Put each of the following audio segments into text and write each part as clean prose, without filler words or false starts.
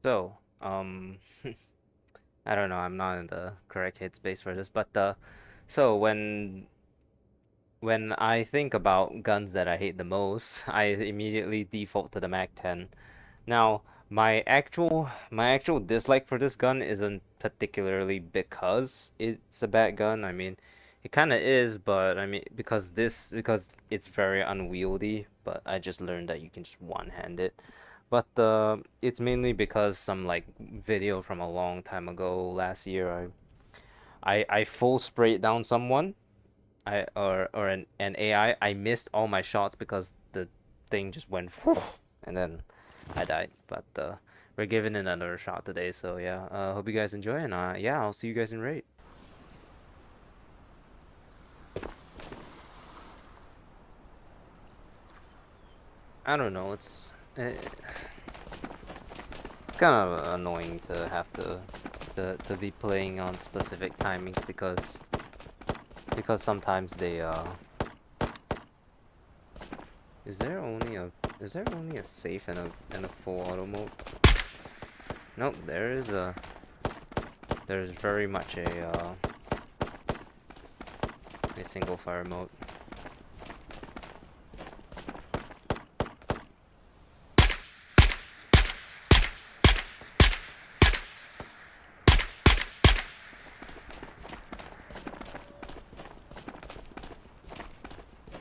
So, I don't know, I'm not in the correct headspace for this, but so when I think about guns that I hate the most, I immediately default to the Mac 10. Now, my actual dislike for this gun isn't particularly because it's a bad gun. I mean, it kind of is, but I mean because it's very unwieldy. But I just learned that you can just one-hand it. But it's mainly because some like video from a long time ago, last year, I full sprayed down someone, or an AI. I missed all my shots because the thing just went and then I died. But we're giving it another shot today, so yeah. Hope you guys enjoy, and yeah, I'll see you guys in raid. I don't know. It's kind of annoying to have to be playing on specific timings because sometimes they is there only a is there only a safe and a full auto mode? Nope, there's very much a single fire mode.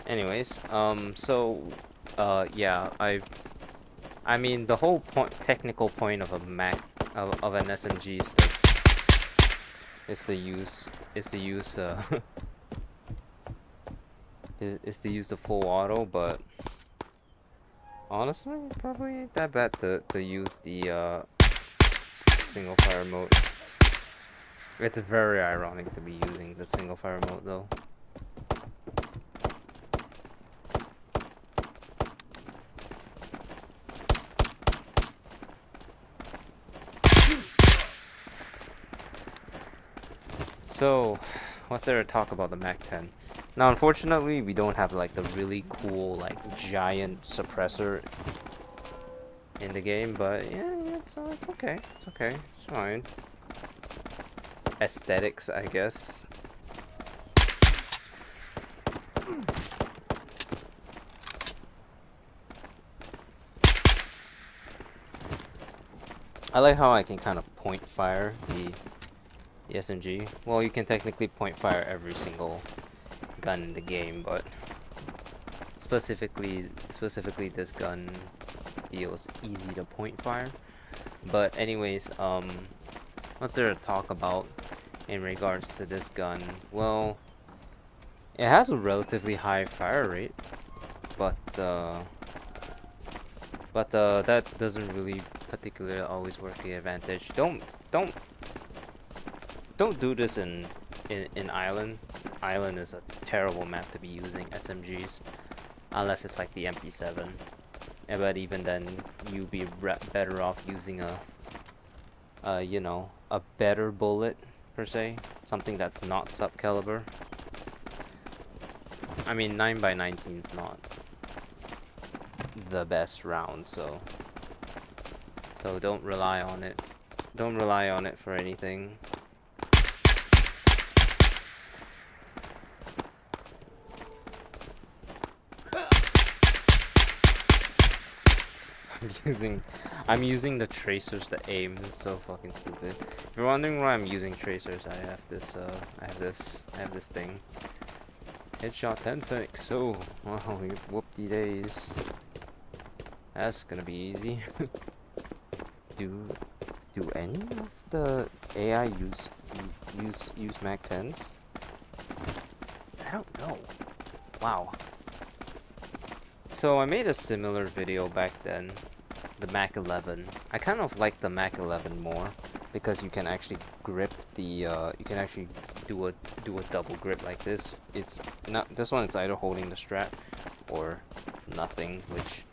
Anyways, yeah, I mean, the whole technical point of a of an SMG is to use is to use the full auto, but honestly, probably ain't that bad to use the single fire mode. It's very ironic to be using the single fire mode though. So, what's there to talk about the Mac 10? Now, unfortunately, we don't have like the really cool like giant suppressor in the game, but yeah, it's okay. It's okay. It's fine. Aesthetics, I guess. I like how I can kind of point fire the SMG. Well, you can technically point fire every single gun in the game, but specifically this gun feels easy to point fire. But anyways, what's there to talk about in regards to this gun? Well, it has a relatively high fire rate, but that doesn't really particularly always work to the advantage. Don't don't do this in Island. Island is a terrible map to be using SMGs unless it's like the MP7. But even then, you'd be better off using you know, a better bullet per se, something that's not sub caliber. I mean, 9x19 is not the best round, so don't rely on it. Don't rely on it for anything. I'm using the tracers to aim. It's so fucking stupid. If you're wondering why I'm using tracers, I have this thing. Headshot 10 fix. Oh, wow, whoop-de days. That's gonna be easy. do do any of the AI use Mac 10s? I don't know. Wow. So I made a similar video back then, the Mac 11. I kind of like the Mac 11 more because you can actually grip the you can actually do a double grip like this. It's not this one. It's either holding the strap or nothing, which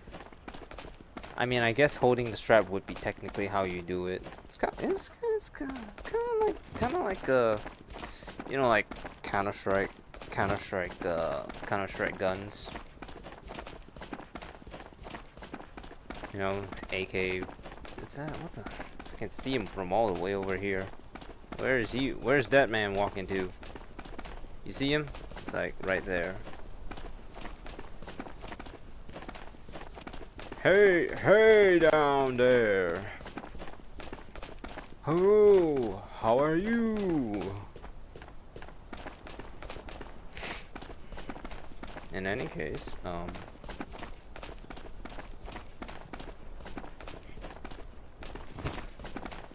I mean, I guess holding the strap would be technically how you do it. It's kind of like you know, like Counter Strike guns. You know, AK. Is that what the? I can see him from all the way over here. Where is he? Where's that man walking to? You see him? It's like right there. Hey, hey down there. Hello, how are you? In any case,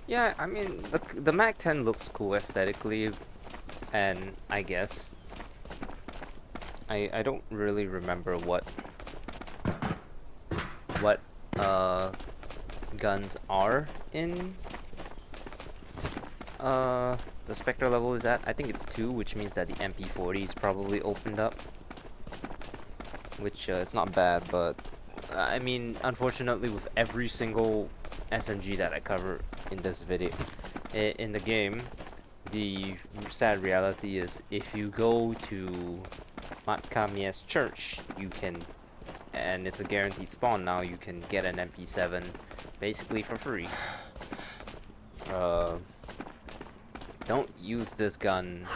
yeah, I mean, the Mac 10 looks cool aesthetically, and I guess I don't really remember what guns are in the Spectre level is at. I think it's 2, which means that the MP40 is probably opened up, which it's not bad, but I mean, unfortunately, with every single SMG that I cover in this video, in the game, the sad reality is if you go to Matkamia's church, you can, and it's a guaranteed spawn now, you can get an MP7 basically for free. Don't use this gun.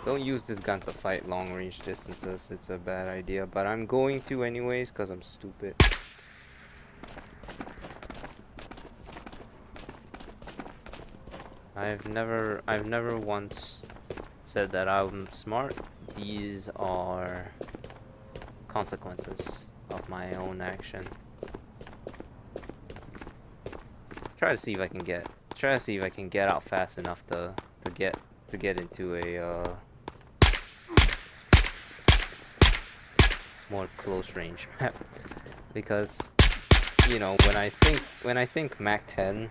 Don't use this gun to fight long range distances. It's a bad idea, but I'm going to anyways because I'm stupid. I've never once said that I'm smart. These are consequences of my own action. Try to see if I can get out fast enough to get into a more close range map, because you know, when I think Mac 10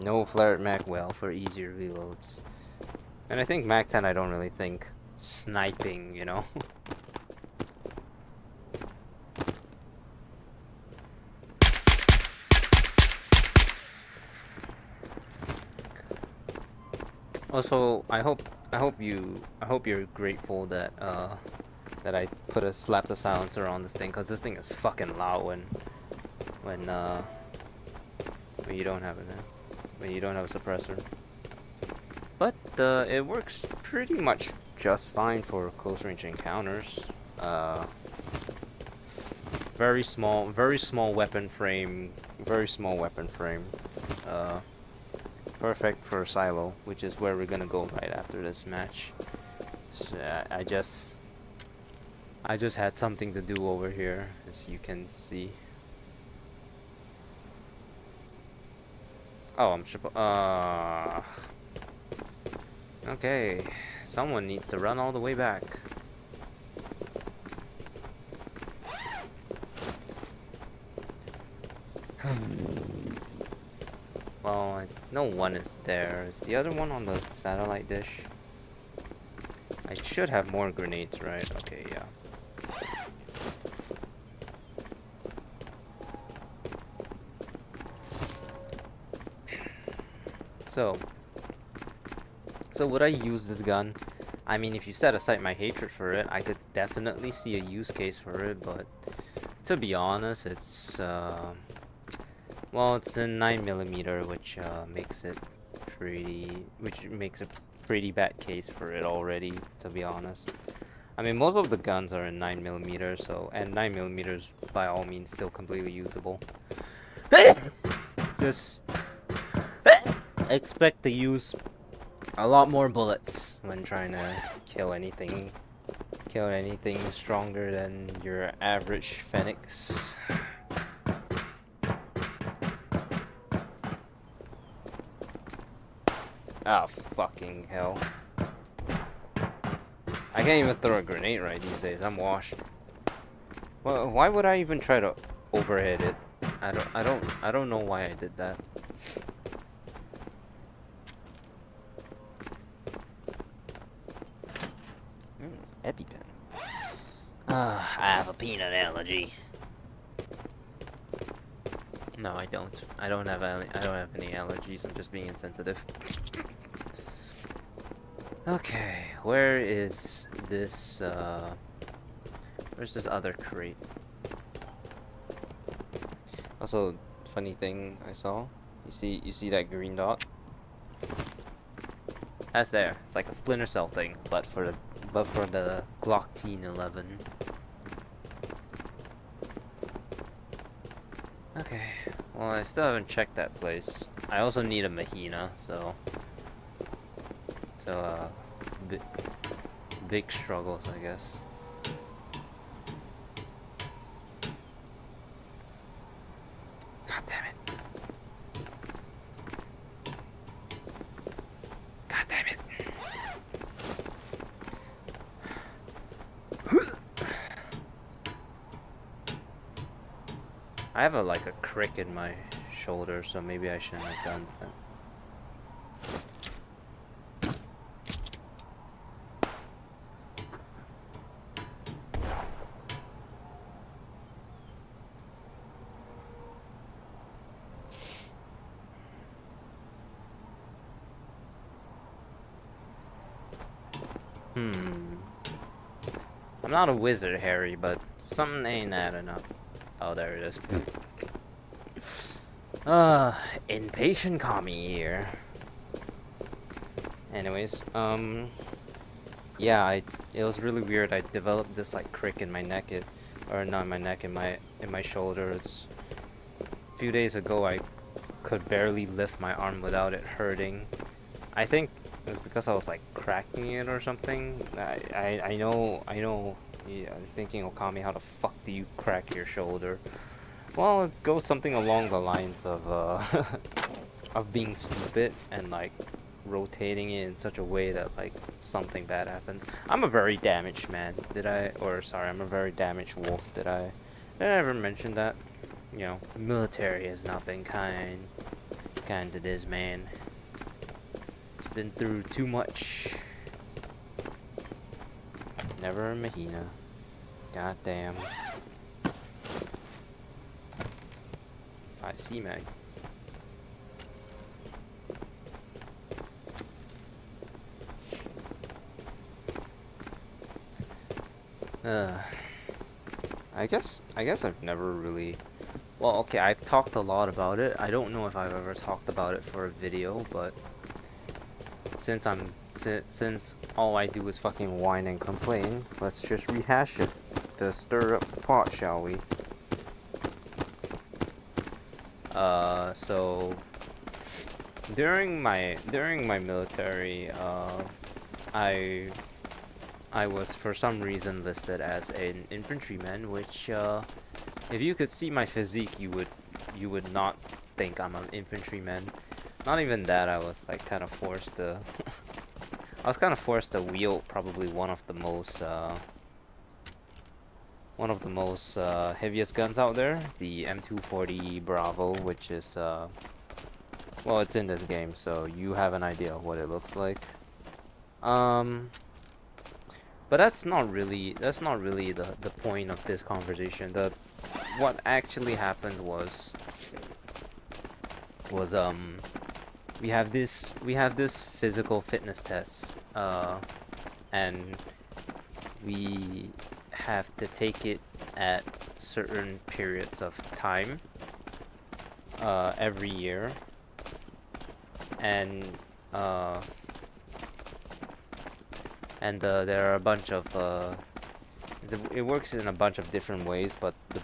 no flare at Mac well for easier reloads. And I think Mac 10, I don't really think sniping, you know. Also, I hope you're grateful that that I put a slap the silencer on this thing, cause this thing is fucking loud when you don't have a suppressor. But it works pretty much just fine for close range encounters. Very small weapon frame. Perfect for silo, which is where we're gonna go right after this match. So, I just had something to do over here, as you can see. Oh, I'm sure. Okay, someone needs to run all the way back. Well, no one is there. Is the other one on the satellite dish? I should have more grenades, right? Okay, yeah. So would I use this gun? I mean, if you set aside my hatred for it, I could definitely see a use case for it, but to be honest, it's well, it's in 9mm, which makes a pretty bad case for it already, to be honest. I mean, most of the guns are in 9mm, so, and 9mm is by all means still completely usable. Just expect to use a lot more bullets when trying to kill anything stronger than your average Phoenix. Ah, fucking hell. I can't even throw a grenade right these days. I'm washed. Well, why would I even try to overhead it? I don't know why I did that. EpiPen. I have a peanut allergy. No, I don't. I don't have any allergies. I'm just being insensitive. Okay, where is this, where's this other crate? Also, funny thing I saw, you see that green dot? That's there. It's like a Splinter Cell thing, but for the Glock Teen 11. Okay, well I still haven't checked that place. I also need a Mahina, so bi big struggles, I guess. God damn it. God damn it. I have like a crick in my shoulder, so maybe I shouldn't have done that. I'm not a wizard, Harry, but something ain't adding up. Oh, there it is. Impatient commie here. Anyways, yeah, it was really weird. I developed this like crick in my neck, or not in my neck, in my shoulder. It's a few days ago. I could barely lift my arm without it hurting. I think it was because I was like cracking it or something. I know. Yeah, I was thinking, Okami, how the fuck do you crack your shoulder? Well, it goes something along the lines of of being stupid and like rotating it in such a way that like something bad happens. I'm a very damaged man. I'm a very damaged wolf. Did I ever mention that? You know, military has not been kind to this man. He's been through too much. Never a Mahina. God damn. 5C mag. I guess I've never really. Well, okay, I've talked a lot about it. I don't know if I've ever talked about it for a video, but since all I do is fucking whine and complain, let's just rehash it to stir up the pot, shall we? So during my military, I was for some reason listed as an infantryman, which if you could see my physique, you would not think I'm an infantryman. Not even that, I was like kind of forced to wield probably one of the most heaviest guns out there, the M240 Bravo, which is well, it's in this game, so you have an idea of what it looks like. But that's not really the point of this conversation. What actually happened was we have this physical fitness test, and we have to take it at certain periods of time every year, and there are a bunch of it works in a bunch of different ways, but the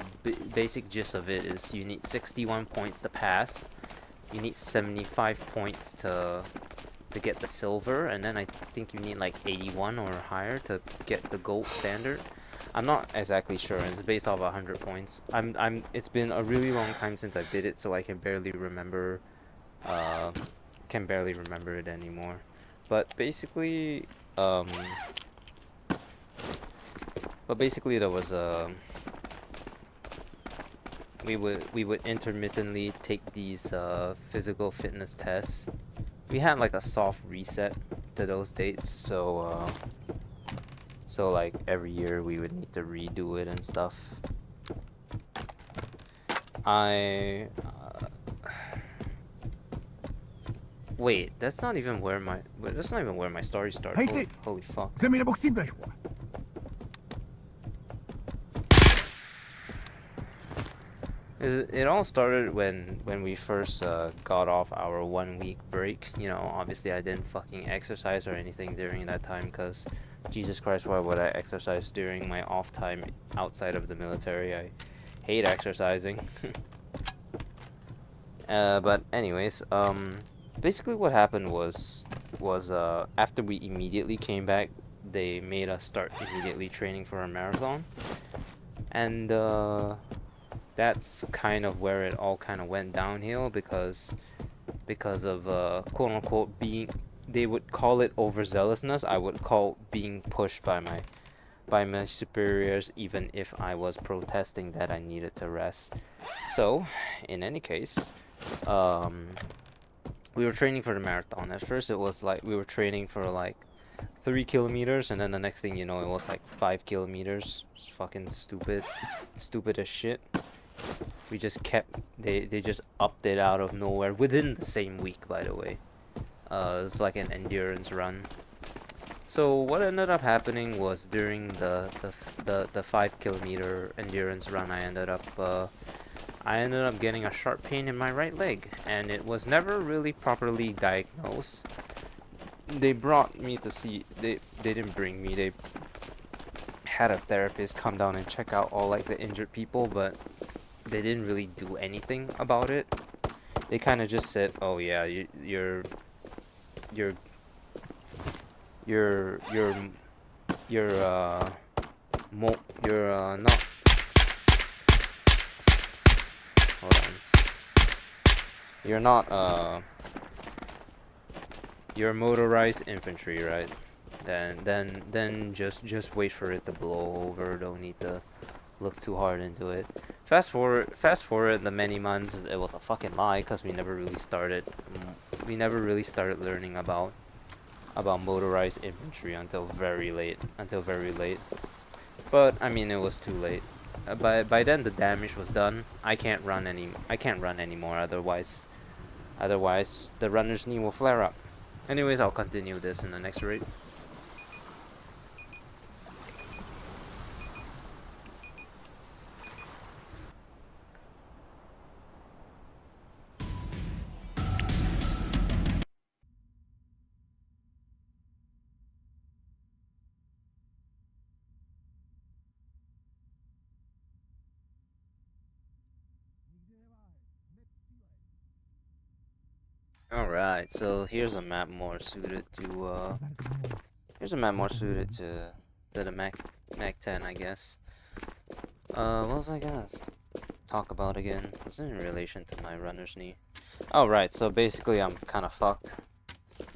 basic gist of it is you need 61 points to pass, you need 75 points to get the silver, and then I think you need like 81 or higher to get the gold standard. I'm not exactly sure, and it's based off 100 points. It's been a really long time since I did it, so I can barely remember it anymore. But basically, there was we would intermittently take these physical fitness tests. We had like a soft reset to those dates, so like every year we would need to redo it and stuff. Wait, that's not even where my story started. Holy fuck. It all started when we first got off our 1 week break. You know, obviously I didn't fucking exercise or anything during that time because Jesus Christ, why would I exercise during my off time outside of the military? I hate exercising. But anyways, basically what happened was after we immediately came back, they made us start immediately training for a marathon, and that's kind of where it all kind of went downhill because of quote unquote being, they would call it overzealousness, I would call being pushed by my superiors even if I was protesting that I needed to rest. So in any case, we were training for the marathon. At first it was like we were training for like 3 kilometers, and then the next thing you know it was like 5 kilometers. It's fucking stupid as shit. We just kept, they just upped it out of nowhere within the same week, by the way. It's like an endurance run. So what ended up happening was during the 5 kilometer endurance run, I ended up getting a sharp pain in my right leg, and it was never really properly diagnosed. They brought me to see, they didn't bring me, they had a therapist come down and check out all like the injured people, but they didn't really do anything about it. They kind of just said, "Oh yeah, you're you're not, hold on, you're not you're motorized infantry, right? Then just wait for it to blow over. Don't need to look too hard into it." Fast forward the many months, it was a fucking lie because we never really started learning about motorized infantry until very late. But I mean, it was too late. By then the damage was done. I can't run anymore. Otherwise the runner's knee will flare up. Anyways, I'll continue this in the next raid. Alright, so here's a map more suited to the Mac 10, I guess. What was I gonna talk about again? It's in relation to my runner's knee. Oh right, so basically I'm kind of fucked.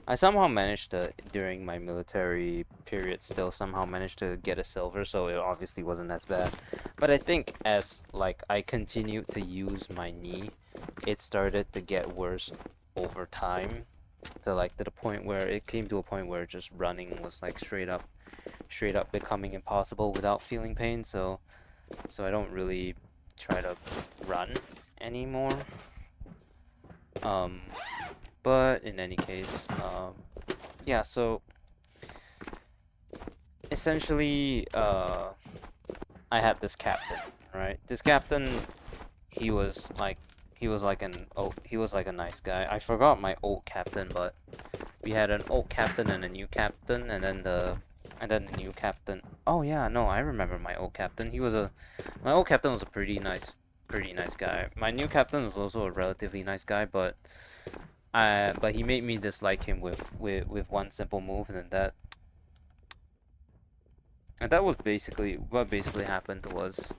I somehow managed to, during my military period, still somehow managed to get a silver, so it obviously wasn't as bad. But I think as like I continued to use my knee, it started to get worse over time, to the point where it came to a point where just running was like straight up becoming impossible without feeling pain. So I don't really try to run anymore. But in any case, yeah, so essentially, I had this captain, right? This captain, he was like a nice guy. I forgot my old captain, but we had an old captain and a new captain, and then the new captain. Oh yeah, no, I remember my old captain. My old captain was a pretty nice guy. My new captain was also a relatively nice guy, but he made me dislike him with one simple move, and that was basically what happened was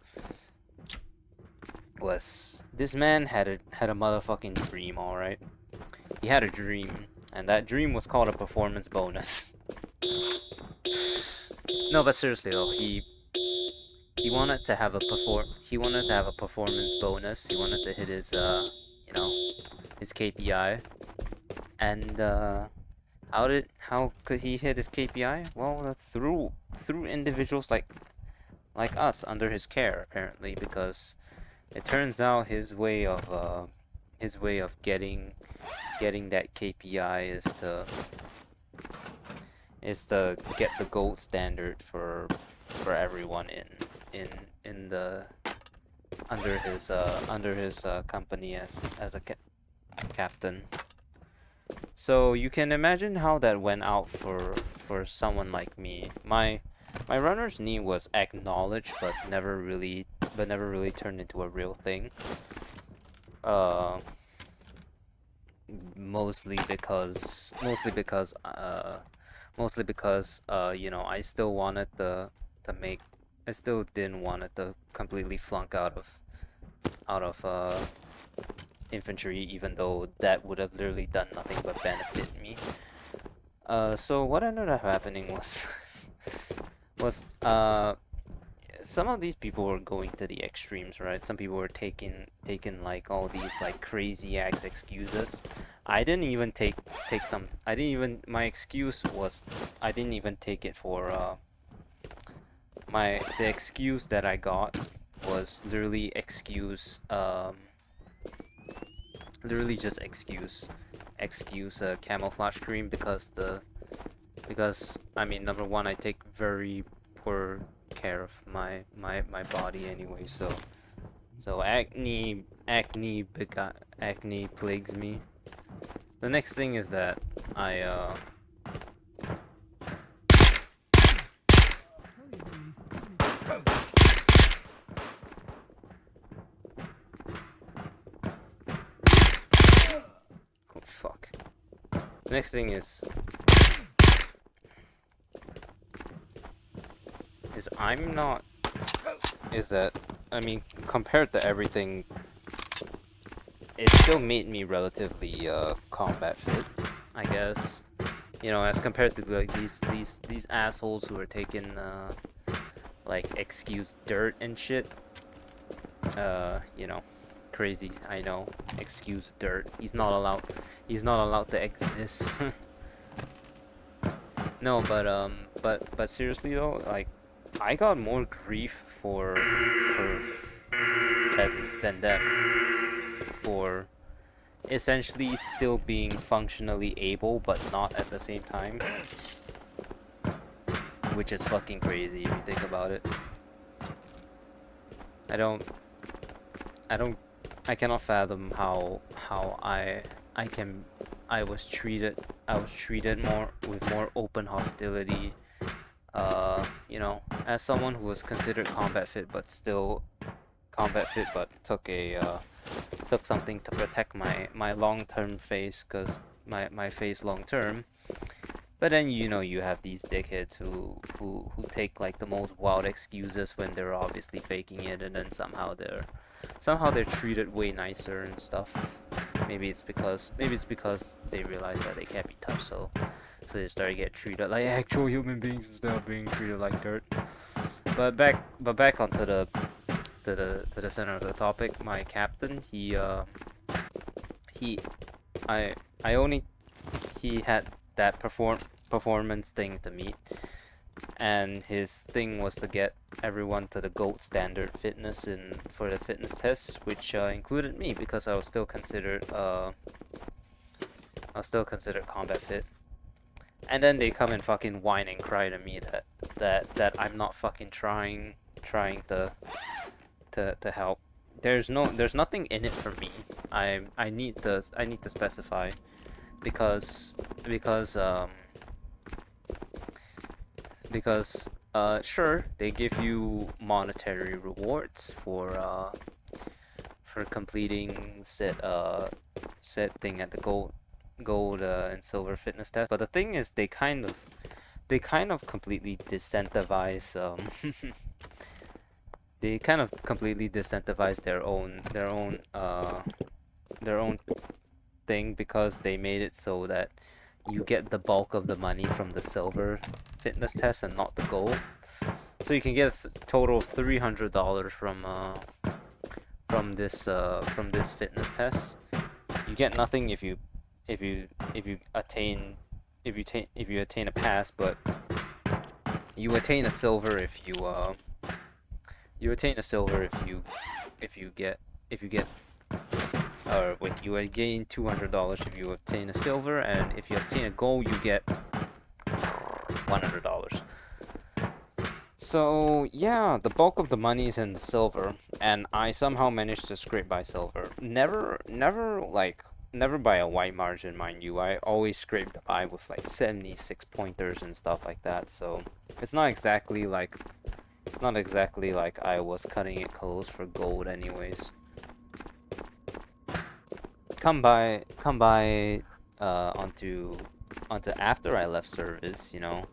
this man had a motherfucking dream, alright? He had a dream, and that dream was called a performance bonus. No, but seriously though, he wanted to have a performance bonus. He wanted to hit his his KPI. And how could he hit his KPI? Well, through individuals like us under his care, apparently, because it turns out his way of his way of getting that KPI is to get the gold standard for everyone in the under his company as a captain. So you can imagine how that went out for someone like me. My runner's knee was acknowledged, but never really turned into a real thing. Mostly because you know, I still wanted I still didn't want it to completely flunk out of infantry, even though that would have literally done nothing but benefit me. So what ended up happening was some of these people were going to the extremes, right? Some people were taking like all these like crazy ass excuses. I didn't even take some. My excuse was I didn't even take it for the excuse that I got was literally literally just excuse camouflage screen because I mean, number one, I take very poor care of my body anyway, so acne plagues me. The next thing is that I oh fuck. The next thing is I'm not is that I mean, compared to everything, it still made me relatively combat fit, I guess. You know, as compared to like these assholes who are taking like excuse dirt and shit. You know, crazy, I know. Excuse dirt. He's not allowed to exist. No, but seriously though, like I got more grief for than them for essentially still being functionally able but not at the same time, which is fucking crazy if you think about it. I cannot fathom how I was treated more with more open hostility. You know, as someone who was considered combat fit but took something to protect my long-term face, cause my face long-term. But then, you know, you have these dickheads who take like the most wild excuses when they're obviously faking it, and then somehow they're treated way nicer and stuff. Maybe it's because they realize that they can't be touched, so they start to get treated like actual human beings instead of being treated like dirt. But back onto the center of the topic. My captain, I only he had that performance thing to meet, and his thing was to get everyone to the gold standard fitness for the fitness test, which included me because I was still considered combat fit. And then they come and fucking whine and cry to me that I'm not fucking trying to help. There's nothing in it for me. I need to specify because sure, they give you monetary rewards for completing said thing at the gold and silver fitness test. But the thing is, they kind of completely disincentivize they kind of completely disincentivize their own thing, because they made it so that you get the bulk of the money from the silver fitness test and not the gold. So you can get a total of $300 from this fitness test. You get nothing if you attain a pass, but you attain a silver if you get or wait, you would gain $200 if you obtain a silver, and if you obtain a gold, you get $100. So yeah, the bulk of the money is in the silver, and I somehow managed to scrape by silver. Never by a wide margin, mind you. I always scraped by with like 76 pointers and stuff like that. So it's not exactly like I was cutting it close for gold, anyways. Come by, onto after I left service. You know,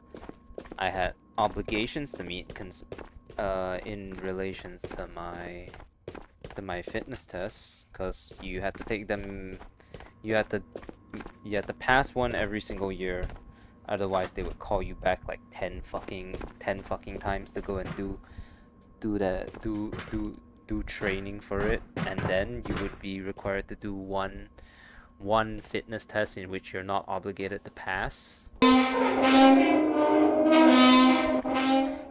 I had obligations to meet in relations to my fitness tests, because you had to take them. You had to pass one every single year, otherwise they would call you back like 10 fucking times to go and do training for it, and then you would be required to do one fitness test in which you're not obligated to pass.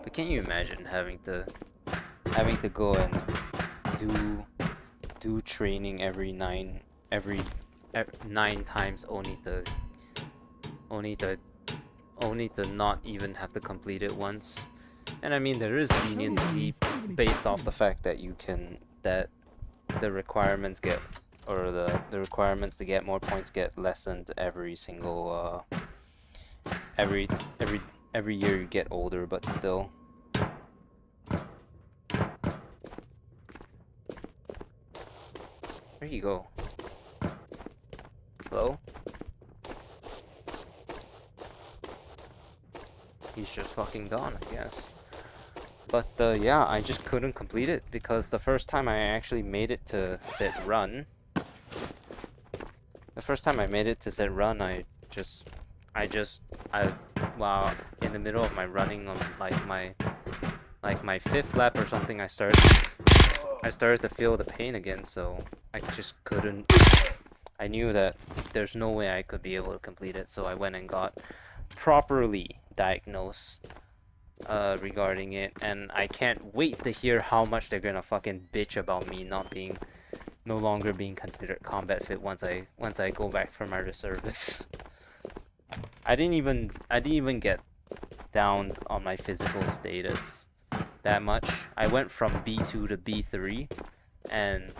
But can you imagine having to go and do training every 9 times, only to not even have to complete it once? And I mean, there is leniency based off the fact that the requirements get, or the requirements to get more points get lessened every single every year you get older, but still. Where you go? Hello? He's just fucking gone, I guess. But yeah, I just couldn't complete it because the first time I actually made it to set run, while in the middle of my running on like my 5th lap or something, I started to feel the pain again, so I just couldn't. I knew that there's no way I could be able to complete it, so I went and got properly diagnosed regarding it, and I can't wait to hear how much they're gonna fucking bitch about me no longer being considered combat fit once I go back for my reservice. I didn't even get down on my physical status that much. I went from B2 to B3, and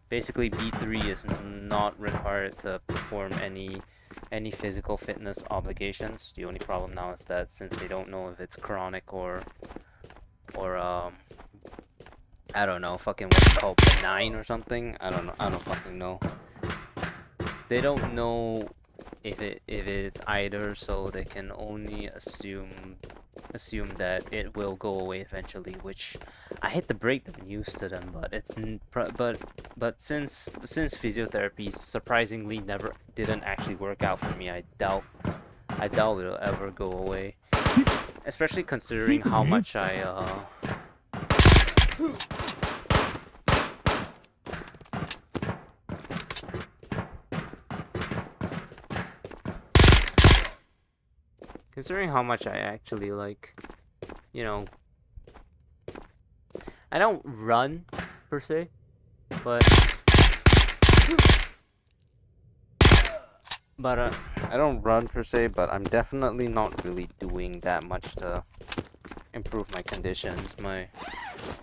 basically B3 is not required to perform any physical fitness obligations. The only problem now is that since they don't know if it's chronic or I don't know, fucking what's it called, benign or something. I don't fucking know. They don't know if it's either, so they can only assume that it will go away eventually, which I hate to break the news to them, but since physiotherapy surprisingly didn't actually work out for me, I doubt it'll ever go away, especially considering how much I actually, like, you know, I don't run per se, but I don't run per se, but I'm definitely not really doing that much to improve my conditions.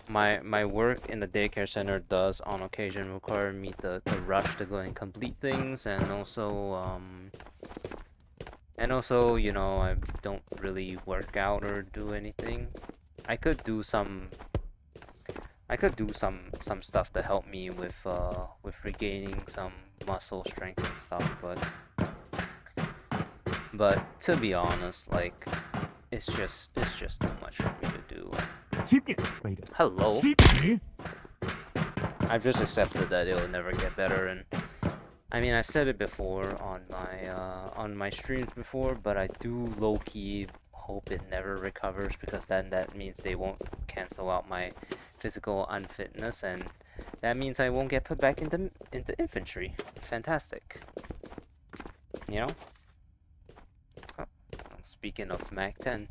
My work in the daycare center does on occasion require me to rush to go and complete things, and also, you know, I don't really work out or do anything. I could do some stuff to help me with regaining some muscle strength and stuff, but to be honest, like, it's just too much for me to do. Hello. I've just accepted that it'll never get better, and I mean, I've said it before on my streams before, but I do low-key hope it never recovers, because then that means they won't cancel out my physical unfitness, and that means I won't get put back into infantry. Fantastic. You know? Oh, speaking of Mac 10,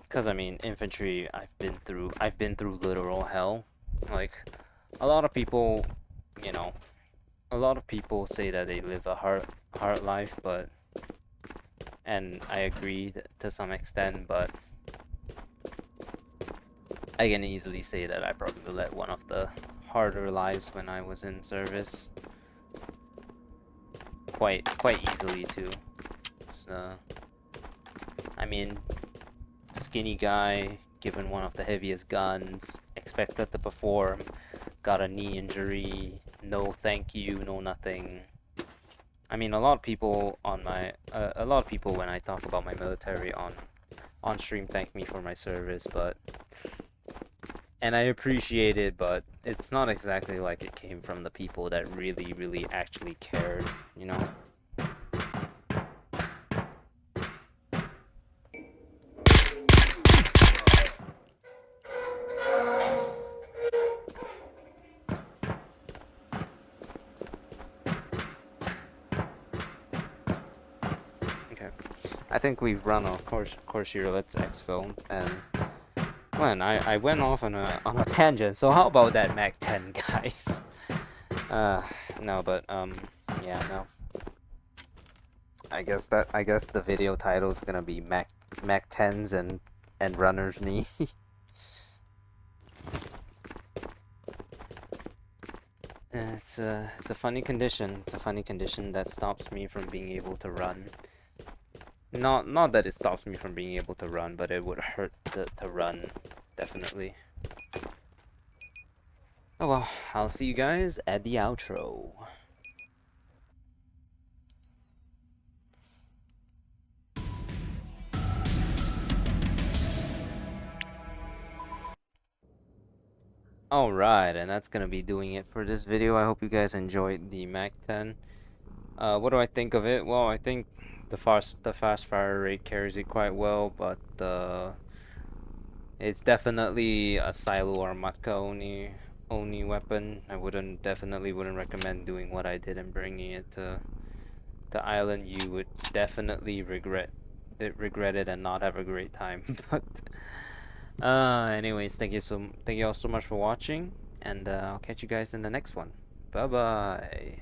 because I mean, infantry, I've been through literal hell Like, a lot of people, you know, a lot of people say that they live a hard life, but and I agree to some extent, but I can easily say that I probably led one of the harder lives when I was in service. Quite easily too. I mean, skinny guy, given one of the heaviest guns, expected to perform, got a knee injury, no thank you, no nothing. I mean, a lot of people on my, a lot of people when I talk about my military on stream thank me for my service, but and I appreciate it, but it's not exactly like it came from the people that really actually cared, you know? Okay. I think we've run our course here. Let's exfil. And when I went off on a tangent. So how about that Mac 10, guys? No, but yeah, no. I guess the video title is gonna be Mac 10s and runner's knee. It's a funny condition. It's a funny condition that stops me from being able to run. Not that it stops me from being able to run, but it would hurt to run, definitely. Oh well, I'll see you guys at the outro. Alright, and that's gonna be doing it for this video. I hope you guys enjoyed the Mac 10. What do I think of it? Well, I think the fast fire rate carries it quite well, but it's definitely a silo or matka only weapon. I definitely wouldn't recommend doing what I did and bringing it to island. You would definitely regret it and not have a great time. But anyways, thank you all so much for watching, and I'll catch you guys in the next one. Bye bye.